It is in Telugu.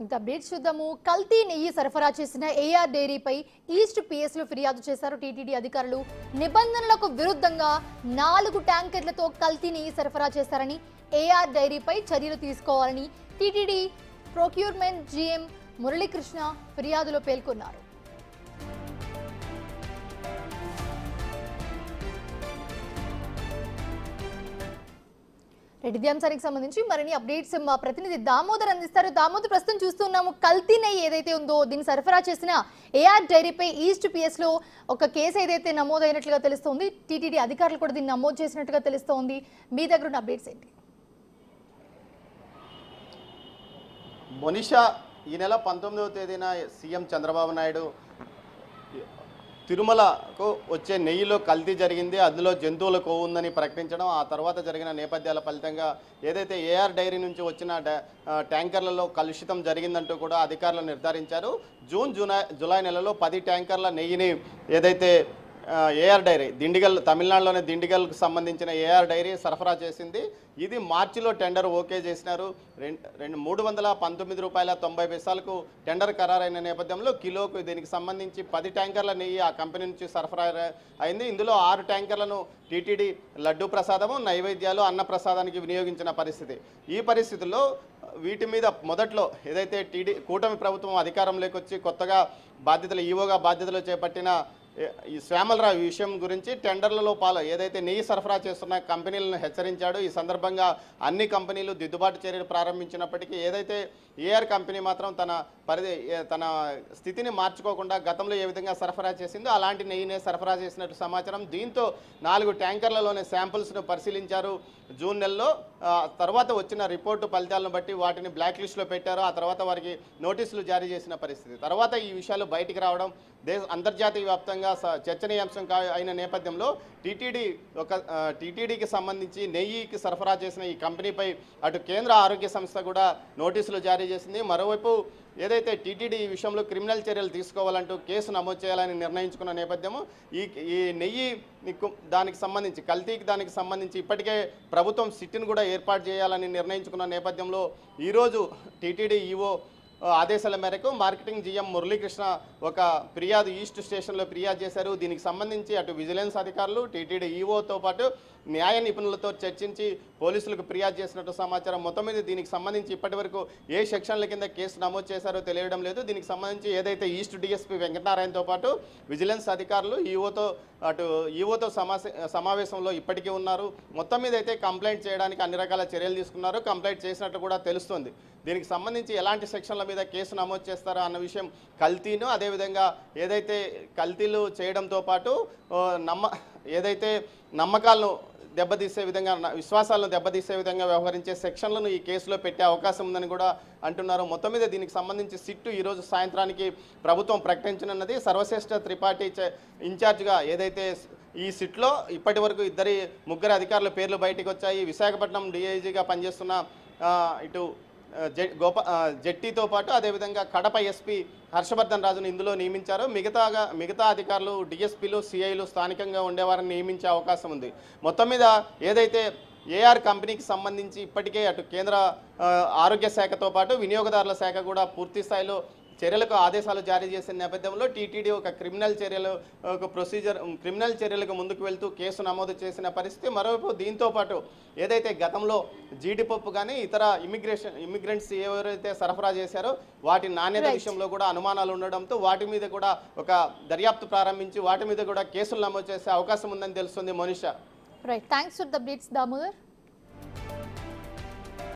ఇంకా అప్డేట్స్ చూద్దాము. కల్తీ నెయ్యి సరఫరా చేసిన ఏఆర్ డైరీపై ఈస్ట్ పిఎస్ లో ఫిర్యాదు చేశారు టీటీడీ అధికారులు. నిబంధనలకు విరుద్ధంగా 4 ట్యాంకర్లతో కల్తీ నెయ్యి సరఫరా చేశారని, ఏఆర్ డైరీపై చర్యలు తీసుకోవాలని టీటీడీ ప్రొక్యూర్మెంట్ జీఎం మురళీకృష్ణ ఫిర్యాదులో పేర్కొన్నారు. రెడ్డి అంశానికి సంబంధించి మరిన్ని అప్డేట్స్ మా ప్రతినిధి దామోదర్ అందిస్తారు. దామోదర్, ప్రస్తుతం చూస్తున్నాము కల్తీ నెయ్యి ఏదైతే ఉందో దీన్ని సరఫరా చేసిన ఏఆర్ డైరీపై ఈస్ట్ పిఎస్ లో ఒక కేసు ఏదైతే నమోదైనట్లుగా తెలుస్తోంది. టీటీడీ అధికారులు కూడా దీన్ని నమోదు చేసినట్టుగా తెలుస్తోంది. మీ దగ్గర ఉన్న అప్డేట్స్ ఏంటి? మొనిషా, ఈ నెల 19వ తేదీన సీఎం చంద్రబాబు నాయుడు తిరుమలకు వచ్చే నెయ్యిలో కల్తీ జరిగింది, అందులో జంతువుల కొవ్వు ఉందని ప్రకటించడం, ఆ తర్వాత జరిగిన నేపథ్యాల ఫలితంగా ఏదైతే ఏఆర్ డైరీ నుంచి వచ్చిన ట్యాంకర్లలో కలుషితం జరిగిందంటూ కూడా అధికారులు నిర్ధారించారు. జూలై నెలలో 10 ట్యాంకర్ల నెయ్యిని ఏదైతే ఏఆర్ డైరీ తమిళనాడులోని దిండిగల్కు సంబంధించిన ఏఆర్ డైరీ సరఫరా చేసింది. ఇది మార్చిలో టెండర్ ఓకే చేసినారు. 319 రూపాయల 90 పైసలకు టెండర్ ఖరారైన నేపథ్యంలో కిలోకు దీనికి సంబంధించి 10 ట్యాంకర్ల నెయ్యి ఆ కంపెనీ నుంచి సరఫరా అయింది. ఇందులో 6 ట్యాంకర్లను టీటీడీ లడ్డూ ప్రసాదము, నైవేద్యాలు, అన్న ప్రసాదానికి వినియోగించిన పరిస్థితి. ఈ పరిస్థితుల్లో వీటి మీద మొదట్లో ఏదైతే కూటమి ప్రభుత్వం అధికారంలోకి వచ్చి కొత్తగా ఈవోగా బాధ్యతలు చేపట్టిన ఈ శ్యామలరావు ఈ విషయం గురించి టెండర్లలో ఏదైతే నెయ్యి సరఫరా చేస్తున్న కంపెనీలను హెచ్చరించాడు. ఈ సందర్భంగా అన్ని కంపెనీలు దిద్దుబాటు చర్యలు ప్రారంభించినప్పటికీ ఏదైతే ఏఆర్ కంపెనీ మాత్రం తన స్థితిని మార్చుకోకుండా గతంలో ఏ విధంగా సరఫరా చేసిందో అలాంటి నెయ్యినే సరఫరా చేసినట్టు సమాచారం. దీంతో 4 ట్యాంకర్లలోనే శాంపుల్స్ను పరిశీలించారు జూన్ నెలలో. తర్వాత వచ్చిన రిపోర్టు ఫలితాలను బట్టి వాటిని బ్లాక్ లిస్ట్లో పెట్టారు. ఆ తర్వాత వారికి నోటీసులు జారీ చేసిన పరిస్థితి. తర్వాత ఈ విషయాలు బయటికి రావడం అంతర్జాతీయ వ్యాప్తంగా చర్చనీయాంశం అయిన నేపథ్యంలో టీటీడీకి సంబంధించి నెయ్యికి సరఫరా చేసిన ఈ కంపెనీపై అటు కేంద్ర ఆరోగ్య సంస్థ కూడా నోటీసులు జారీ చేసింది. మరోవైపు ఏదైతే టీటీడీ ఈ విషయంలో క్రిమినల్ చర్యలు తీసుకోవాలంటూ కేసు నమోదు చేయాలని నిర్ణయించుకున్న నేపథ్యము ఈ నెయ్యి దానికి సంబంధించి ఇప్పటికే ప్రభుత్వం సిట్ను కూడా ఏర్పాటు చేయాలని నిర్ణయించుకున్న నేపథ్యంలో ఈరోజు టీటీడీ ఈవో ఆదేశాల మేరకు మార్కెటింగ్ జీఎం మురళీకృష్ణ ఒక ఫిర్యాదు ఈస్ట్ స్టేషన్లో ఫిర్యాదు చేశారు. దీనికి సంబంధించి అటు విజిలెన్స్ అధికారులు, టీటీడీ ఈవోతో పాటు న్యాయ నిపుణులతో చర్చించి పోలీసులకు ఫిర్యాదు చేసినట్టు సమాచారం. మొత్తం మీద దీనికి సంబంధించి ఇప్పటివరకు ఏ సెక్షన్ల కింద కేసు నమోదు చేశారో తెలియడం లేదు. దీనికి సంబంధించి ఏదైతే ఈస్ట్ డిఎస్పీ వెంకటనారాయణతో పాటు విజిలెన్స్ అధికారులు ఈవోతో సమావేశంలో ఇప్పటికీ ఉన్నారు. మొత్తం మీద అయితే కంప్లైంట్ చేయడానికి అన్ని రకాల చర్యలు తీసుకున్నారు. కంప్లైంట్ చేసినట్టు కూడా తెలుస్తుంది. దీనికి సంబంధించి ఎలాంటి సెక్షన్ల మీద కేసు నమోదు చేస్తారో అన్న విషయం కల్తీను, అదేవిధంగా ఏదైతే కల్తీలు చేయడంతో పాటు ఏదైతే నమ్మకాలను దెబ్బతీసే విధంగా, విశ్వాసాలను దెబ్బతీసే విధంగా వ్యవహరించే సెక్షన్లను ఈ కేసులో పెట్టే అవకాశం ఉందని కూడా అంటున్నారు. మొత్తం మీద దీనికి సంబంధించి సిట్టు ఈరోజు సాయంత్రానికి ప్రభుత్వం ప్రకటించనున్నది. సర్వశ్రేష్ఠ త్రిపాఠి ఇన్ఛార్జ్గా ఏదైతే ఈ సిట్లో ఇప్పటి వరకు ముగ్గురు అధికారుల పేర్లు బయటకు వచ్చాయి. విశాఖపట్నం డిఐజీగా పనిచేస్తున్న ఇటు జెట్టీతో పాటు అదేవిధంగా కడప ఎస్పీ హర్షవర్ధన్ రాజును ఇందులో నియమించారు. మిగతా అధికారులు డిఎస్పీలు, సిఐలు స్థానికంగా ఉండేవారిని నియమించే అవకాశం ఉంది. మొత్తం మీద ఏదైతే ఏఆర్ కంపెనీకి సంబంధించి ఇప్పటికే అటు కేంద్ర ఆరోగ్య శాఖతో పాటు వినియోగదారుల శాఖ కూడా పూర్తి స్థాయిలో చర్యలకు ఆదేశాలు జారీ చేసిన నేపథ్యంలో టీటీడీ ఒక క్రిమినల్ చర్యలకు ముందుకు వెళ్తూ కేసు నమోదు చేసిన పరిస్థితి. మరోవైపు దీంతో పాటు ఏదైతే గతంలో జీడిపప్పు కానీ ఇతర ఇమిగ్రెంట్స్ ఎవరైతే సరఫరా చేశారో వాటి నాణ్యత విషయంలో కూడా అనుమానాలు ఉండడంతో వాటి మీద కూడా ఒక దర్యాప్తు ప్రారంభించి వాటి మీద కూడా కేసులు నమోదు చేసే అవకాశం ఉందని తెలుస్తుంది. Monisha. Right, thanks for the updates Damodar.